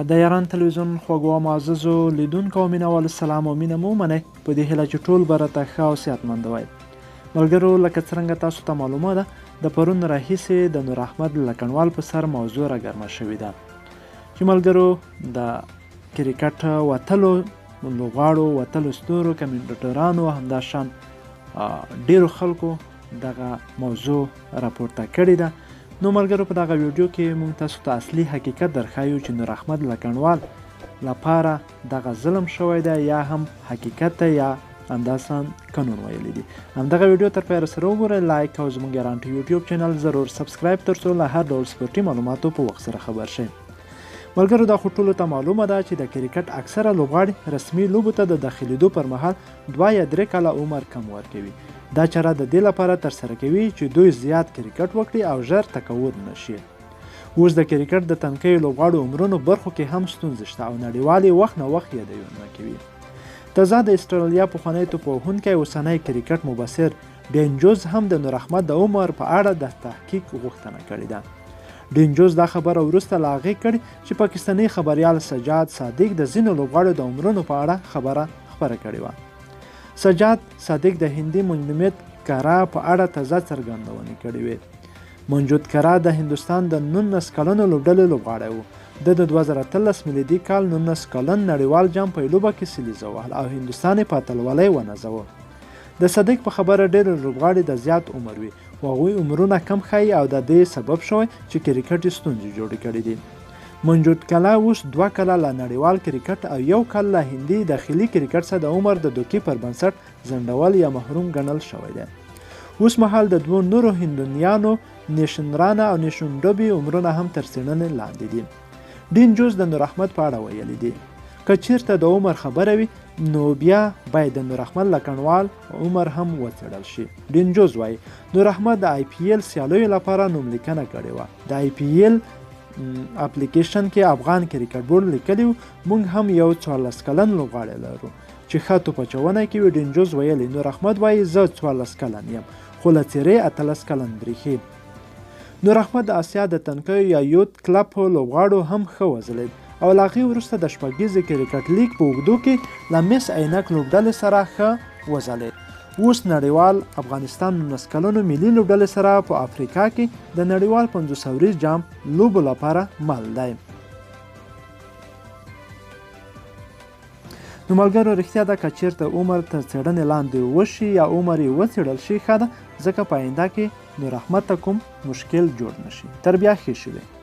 د ایران تلویزیون خوږو او معززو لیدونکو او مینهوالو سلام او مینه مو ومنئ په دې هیله چې ټول به راته ښه او صحتمند وئ. ملګرو لکه څرنګه تاسو ته معلومه ده د پرون راهیسې د نور احمد لکنوال په سر موضوع راګرمه شوې ده چې ملګرو د کرکټ وتلو لوبغاړو وتلو ستورو کمنټیټرانو همداشان ډیرو خلکو دغه موضوع راپورته کړې ده. نو ملګرو په دغه ویډیو کې موږ تاسو ته اصلي حقیقت درښایو چې نور احمد لکنوال لپاره دغه ظلم شوی دی یا هم حقیقت دی یا همداسان قانون ویلی دي. همدغه ویډیو تر پایه سره وګورئ، لایک او زموږ ایران ټي یوټیوب چینل ضرور سبسکرایب ترڅو له هر ډول سپورټي معلوماتو په وخت سره خبر شئ. ملګرو دا خو ټولو ته معلومه ده چې د کرکټ اکثره لوبغاړي رسمي لوبو ته د داخلېدو پر مهال 2 یا 3 کاله عمر کم ورکوي. دا چاره د دې لپاره ترسره کوي چې دوی زیات کرکټ وکړي او ژر تقاعد نشي. اوس د کرکټ د تنکیو لوبغاړو عمرونو برخو کې هم ستونزې شته او نړیوالې وخت نه وخت یادونه کوي. تازه د اسټرالیا پخوانی توپوهونکی اوسنی کرکټ مبصر ډین جوز هم د نور احمد د عمر په اړه د تحقیق غوښتنه کړې ده. ډین جوز دا خبره وروسته له هغې کړې چې پاکستاني خبریال سجاد صادق د ځینو لوبغاړو د عمرونو په اړه خبره خپره کړې وه. سجاد صادق د هندي منجمد کرا په اړه تازه څرګندونې کړې وې. منجد کرا د هندوستان د 19 کلنو لوبډلې لوبغاړی و. د 2013 میلادي کال 19 کلن نړیوال جام په لوبه کې سلیزه وهل او هندوستان یې په اتلولۍ ونازوه. د صادق په خبره ډېر لوبغاړي د زیات عمر وي او هغوی عمرونه کم ښایي او د دې سبب شوی چې کرکټ یې ستونزې جوړې کړې دي. منجد کلا اوس 2 کاله له نړیوال کرکټ او 1 کال له هندي داخلي کرکټ څخه د عمر د دوکې پر بنسټ ځنډول یا محروم ګڼل شوی دی. اوس مهال د 2 نورو هندونیانو نیشن رانا او نیشن ډوبي عمرونه هم تر څېړنې لاندې دي. ډین جوز د نور احمد په اړه ویلي دي که چیرته د عمر خبره وي نو بیا باید د نور احمد لکنوال عمر هم وڅېړل شي. ډین جوز وایي نور احمد د IPL سیالیو لپاره نوملیکنه کړې وه. د IPL اپلیکیشن کې افغان کرکټ بورډ لیکلی موږ هم یو 14 کلن لوبغاړی لرو چې ښه توپچونه کوي. ډین جوز ویلي نور احمد وایي زه 14 کلن یم خو له څېرې 18 کلن برېښي. نور احمد د اسیا د تنکیو یا یوت کلب لوبغاړو هم ښه وځلید او له هغې وروسته د شپږیزې کرکټ لیګ په اوږدو کې له مس عینک لوبډلې سره ښه وځلید. اوس نړیوال افغانستان 19 کلنو ملي لوبډلې سره په افریقا کې د نړیوال 500 جام لوبو لپاره مل دی. نو ملګرو رښتیا ده که چیرته عمر تر څېړنې لاندې وشي یا عمر یې وڅېړل شي ښه ده ځکه په آینده کې نور احمد ته کوم مشکل جوړ نشي. تر بیا ښې شوې.